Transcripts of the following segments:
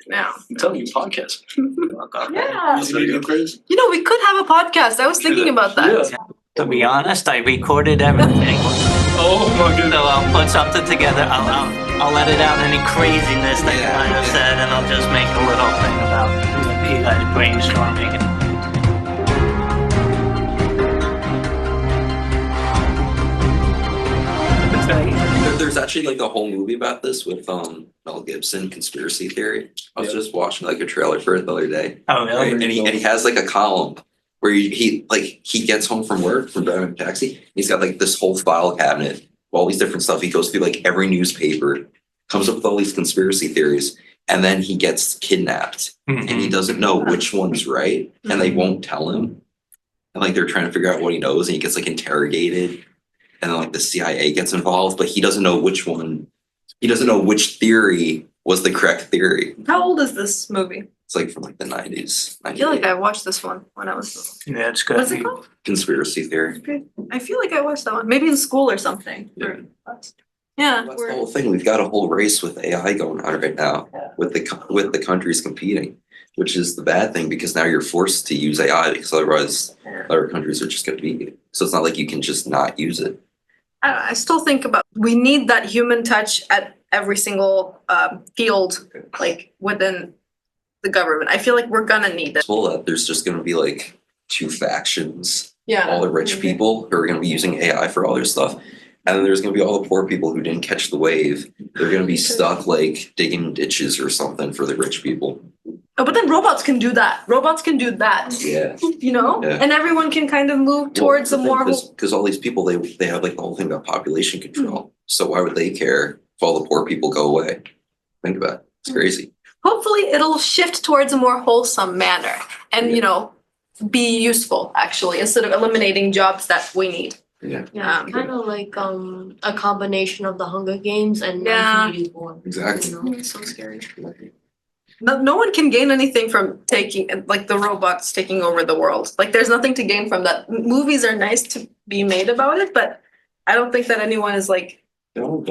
Yeah. I'm telling you, podcast. Yeah. Is it crazy? You know, we could have a podcast. I was thinking about that. Yeah. To be honest, I recorded everything. Oh my goodness. So I'll put something together. I'll edit out any craziness that you might have said, and I'll just make a little thing about you guys brainstorming. There's actually like a whole movie about this with Mel Gibson, Conspiracy Theory. I was just watching like a trailer for it the other day. Oh, really? Right? And he has like a column where he gets home from work from driving a taxi. He's got like this whole file cabinet of all these different stuff. He goes through like every newspaper, comes up with all these conspiracy theories, and then he gets kidnapped and he doesn't know which one's right, and they won't tell him. And like they're trying to figure out what he knows, and he gets like interrogated. And then like the CIA gets involved, but he doesn't know which one. He doesn't know which theory was the correct theory. How old is this movie? It's like from like the 90s. I feel like I watched this one when I was little. Yeah, it's good. What's it called? Conspiracy Theory. Okay. I feel like I watched that one. Maybe in school or something. Yeah. Yeah. That's the whole thing. We've got a whole race with AI going on right now, with the countries competing, which is the bad thing because now you're forced to use AI because otherwise other countries are just going to beat you. So it's not like you can just not use it. I still think about we need that human touch at every single field, like within the government. I feel like we're gonna need it. Well, there's just going to be like two factions. Yeah. All the rich people who are going to be using AI for all their stuff. And then there's going to be all the poor people who didn't catch the wave. They're going to be stuck like digging ditches or something for the rich people. Oh, but then robots can do that. Robots can do that. Yeah. You know? Yeah. And everyone can kind of move towards a more... Because all these people, they have like the whole thing about population control. So why would they care if all the poor people go away? Think about it. It's crazy. Hopefully it'll shift towards a more wholesome manner and, you know, be useful, actually, instead of eliminating jobs that we need. Yeah. Yeah, it's kind of like a combination of the Hunger Games and Yeah. 1984. Exactly. You know? It's so scary. No one can gain anything from taking, like, the robots taking over the world. Like, there's nothing to gain from that. Movies are nice to be made about it, but I don't think that anyone is, like,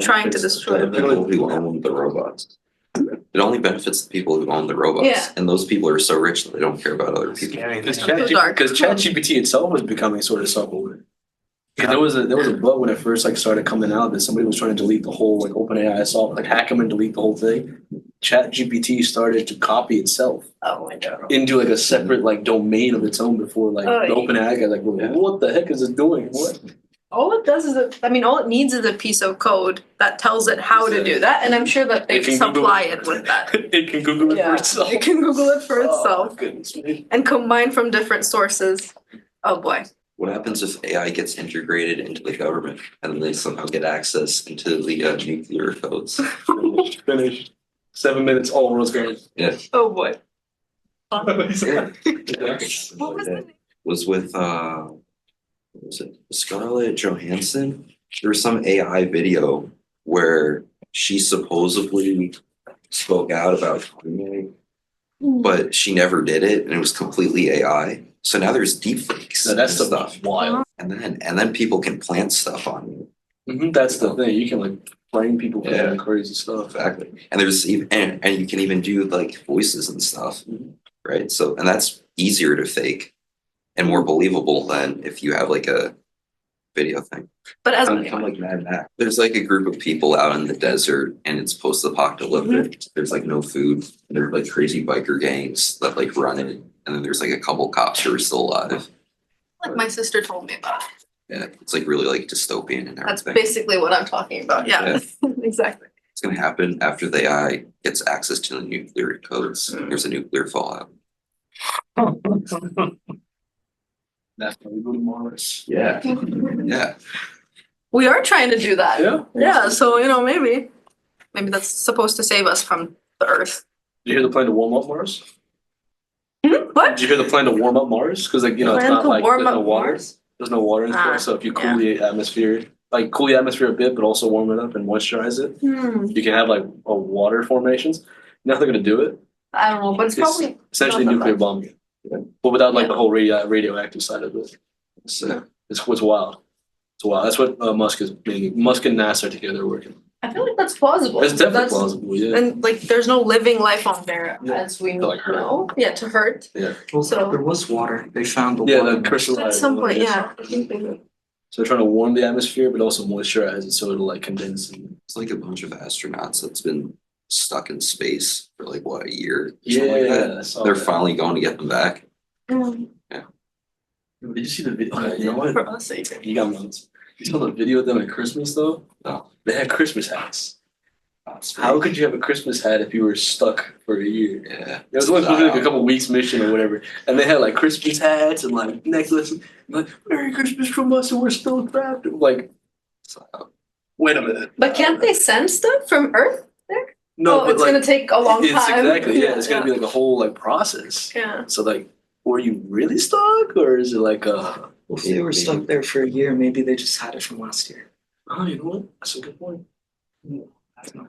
trying to destroy the people who own the robots. It only benefits the people who own the robots. Yeah. And those people are so rich that they don't care about other people. Scary. Because dark. ChatGPT itself was becoming sort of self-aware. Yeah. There was a bug when it first like started coming out that somebody was trying to delete the whole like OpenAI software, like hack them and delete the whole thing. ChatGPT started to copy itself Oh my God. into like a separate like domain of its own before like Oh, the yeah. OpenAI guy like, what the heck is it doing? What? All it does is, all it needs is a piece of code that tells it how to do that, and I'm sure that they It can Google supply it. it with that. It can Google it Yeah, for itself. it can Google it for itself Oh, goodness me. and combine from different sources. Oh boy. What happens if AI gets integrated into the government and then they somehow get access into the nuclear codes? Finished. 7 minutes. All world's going. Yeah. Oh boy. What was the name? Was with what was it Scarlett Johansson? There was some AI video where she supposedly spoke out about Kanye, but she never did it, and it was completely AI. So now there's deepfakes No, that's and the stuff, wild. and then people can plant stuff on you. That's the thing. You can like frame people for Yeah. crazy stuff. Exactly. And there's even and you can even do like voices and stuff, right? So and that's easier to fake and more believable than if you have like a video thing. But as Kind of like Mad Max. There's like a group of people out in the desert and it's post-apocalyptic. There's like no food. And there's like crazy biker gangs that like run it. And then there's like a couple cops who are still alive. like my sister told me about it. Yeah, it's like really like dystopian and That's everything. basically what I'm talking about. Yeah. Exactly. It's gonna happen after the AI gets access to the nuclear codes. There's a nuclear fallout. That's why we go to Mars. Yeah. Yeah. We are trying to do that. Yeah. Yeah, so maybe that's supposed to save us from the Earth. Did you hear the plan to warm up Mars? What? Did you hear the plan to warm up Mars? Because like it's Plan not to like warm there's no up water. Mars? There's no water in space. So if you cool the atmosphere, like cool the atmosphere a bit, but also warm it up and moisturize it, you can have like a water formations. You know how they're gonna do it? I don't know, but it's probably Essentially not that nuclear bad. bombing, but without like the whole radioactive side of it. So It's wild. It's wild. That's what Musk is making. Musk and NASA together are working. I feel like that's plausible. It's definitely That's- plausible, yeah. And like, there's no living life on there Yeah. as we To, like, hurt. know. Yeah, to hurt. Well, So- there was water. They found the Yeah, water. the crystallized. At some point, water, yeah. I think they would. So they're trying to warm the atmosphere, but also moisturize it so it'll like condense. And... It's like a bunch of astronauts that's been stuck in space for like what, a year? or something like that. I saw They're that. finally going to get them back. Did you see the video? You know what? For us, even. You got notes. You saw the video of them at Christmas though? No. They had Christmas hats. That's How fake. could you have a Christmas hat if you were stuck for a year? Yeah. It was only supposed to be like a couple weeks mission or whatever, and they had like Christmas hats and like necklaces, like Merry Christmas from us, and we're still trapped. Like, So, wait a minute. But can't they send stuff from Earth? No, Oh, but it's like, gonna take a long it's time. exactly it's gonna be like a whole like process. Yeah. So like, were you really stuck, or is it like Well, if they were stuck there for a year, maybe they just had it from last year. Oh, you know what? That's a good point. I don't know.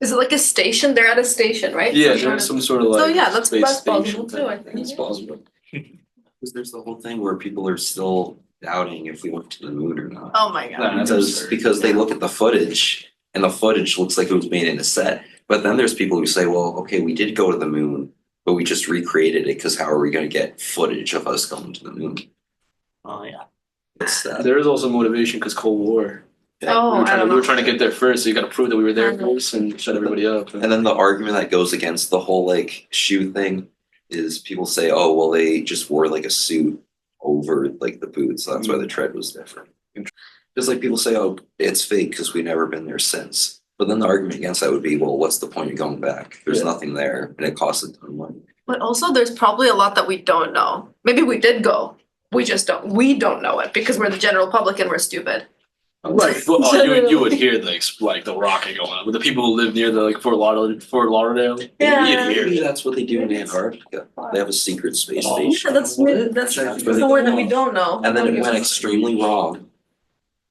Is it like a station? They're at a station, right? Yeah, Some there's sort some sort of like So, yeah, that's space plausible station too, thing. I think. It's plausible. Because there's the whole thing where people are still doubting if we went to the moon or not. Oh my god. Nah, that's Because absurd. because they look at the footage and the footage looks like it was made in a set. But then there's people who say, well, okay, we did go to the moon, but we just recreated it because how are we going to get footage of us going to the moon? Oh, yeah. It's There is also motivation because Cold War. Oh, I don't we were know. trying to get there first, so you got to prove that we were there I know. first and shut everybody up. And then the argument that goes against the whole like shoe thing is people say, oh, well, they just wore like a suit over like the boots, so that's why the tread was different. Because like people say, oh, it's fake because we've never been there since. But then the argument against that would be, well, what's the point of going back? There's Yeah. nothing there and it costs a ton of money. But also there's probably a lot that we don't know. Maybe we did go. We just don't. We don't know it because we're the general public and we're stupid. Right, but you would hear like the rocket going on. But the people who live near the like Fort Lauderdale, Yeah. you'd hear Maybe it. that's what they do in Antarctica. They have a secret space Oh. station. Yeah, that's somewhere that we don't know. And then it went extremely wrong.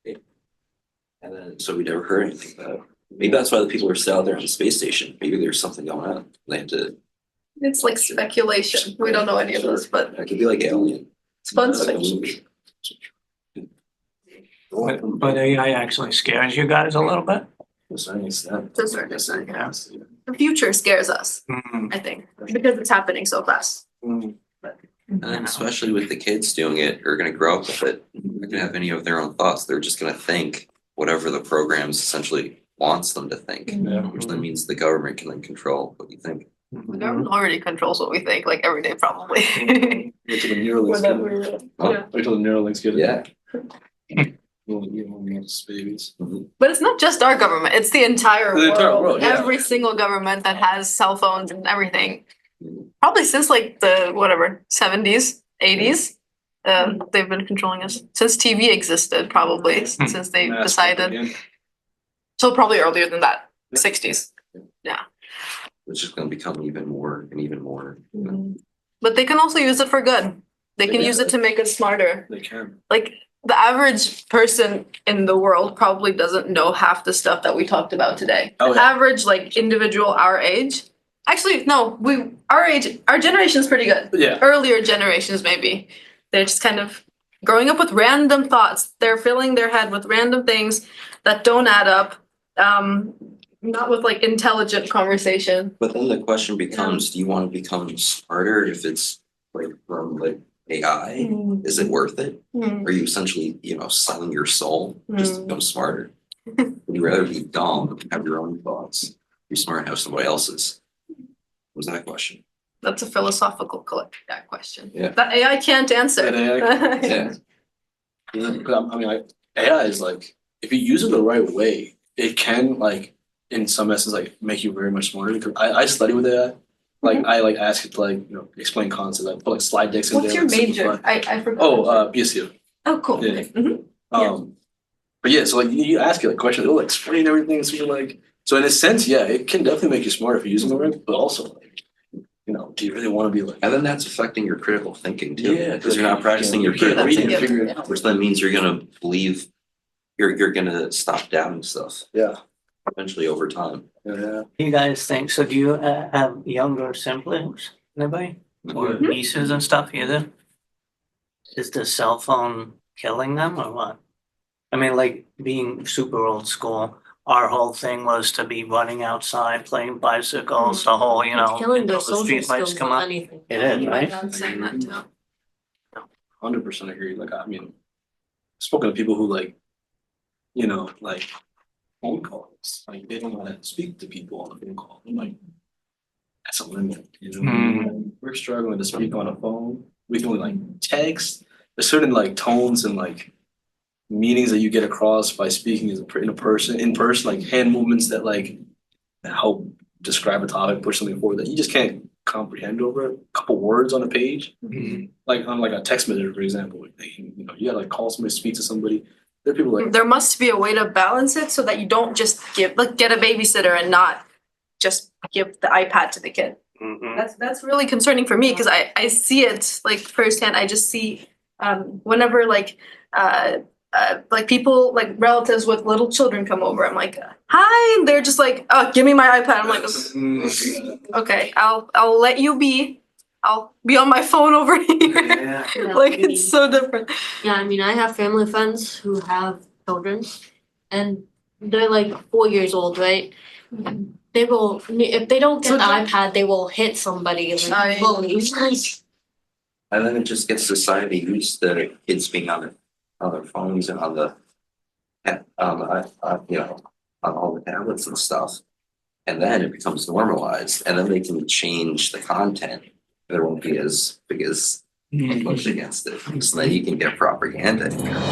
And then, so we never heard anything about it. Maybe that's why the people are still out there on the space station. Maybe there's something going on. They have to, It's like speculation. We don't know any of this, but it could be like Alien. it's fun Like a speculation. movie. But AI actually scares you guys a little bit? To a certain extent, yeah. Yeah. The future scares us, Mm. I think, because it's happening so fast. And then especially with the kids doing it, are gonna grow up with it. They're not gonna have any of their own thoughts. They're just gonna think whatever the programs essentially wants them to think. Yeah. Which then means the government can then control what you think. The government already controls what we think, like every day, probably. Wait till the Neuralink's get it. Huh? Wait till the Neuralink's get it. Yeah. Little babies. But it's not just our government; it's the entire The entire world. world, yeah. Every single government that has cell phones and everything, probably since like the 70s, 80s. They've been controlling us since TV existed, probably since they Mass decided. propaganda. So probably earlier than that, Yeah. 60s. Which is gonna become even more and even more. But they can also use it for good. They can Yeah. use it to make us smarter. They can. Like the average person in the world probably doesn't know half the stuff that we talked about today. Oh, The yeah. average like individual our age. Actually, no, our generation is pretty good. Yeah. Earlier generations maybe. They're just kind of growing up with random thoughts. They're filling their head with random things that don't add up. Not with like intelligent conversation. But then the question becomes, do you wanna become smarter if it's like from like AI? Is it worth it? Are you essentially, selling your soul just to become smarter? Would you rather be dumb, have your own thoughts, be smart and have somebody else's? What was that question? That's a philosophical question. Yeah. That AI can't answer. That AI Yeah. I mean, like AI is like if you use it the right way, it can like in some essence like make you very much smarter. Because I study with AI. Like I like ask it to like explain concepts. I put like slide decks in What's there. your like, major? simplify. I forgot. BSU. Oh, cool. Yeah. Okay. Mhm. But yeah, so like you ask it like questions, it'll explain everything. So you're like, so in a sense, yeah, it can definitely make you smarter if you use it right. But also, like, do you really want to be like? And then that's affecting your critical thinking too. Yeah, Because you're not practicing your you can't critical read and thinking, figure it out. which then means you're gonna believe, you're gonna stop doubting stuff Yeah. eventually over time. Yeah. You guys think, so do you have younger siblings, anybody? Or Mhm. nieces and stuff either? Is the cell phone killing them or what? I mean, like being super old school, our whole thing was to be running outside, playing bicycles, the whole, you know, It's killing until their the social street lights skills come more up. than anything. It is, right? I'm saying that too. 100% agree. Like, I mean, I've spoken to people who like, you know, like phone calls. Like they don't want to speak to people on a phone call. I'm like, that's a limit. You know, we're struggling to speak on a phone. We can only like text. There's certain like tones and like meanings that you get across by speaking as in person, like hand movements that like help describe a topic, push something forward that you just can't comprehend over a couple words on a page. Like on like a text message, for example, like, you know, you gotta like call somebody, speak to somebody. There are people like There must be a way to balance it so that you don't just get a babysitter and not just give the iPad to the kid. That's really concerning for me because I see it like firsthand. I just see whenever like people like relatives with little children come over, I'm like, hi, and they're just like, oh, give me my iPad. I'm like, okay, I'll let you be. I'll be on my phone over here. Yeah, Like I mean- it's so different. Yeah, I mean, I have family friends who have children, and they're like 4 years old, right? They will, if they don't get So the don't- iPad, they will hit somebody like bullies. And then it just gets society used to kids being on their phones and on the you know, on all the tablets and stuff. And then it becomes normalized, and then they can change the content. There won't be as big as a push against it. So then you can get propaganda in there.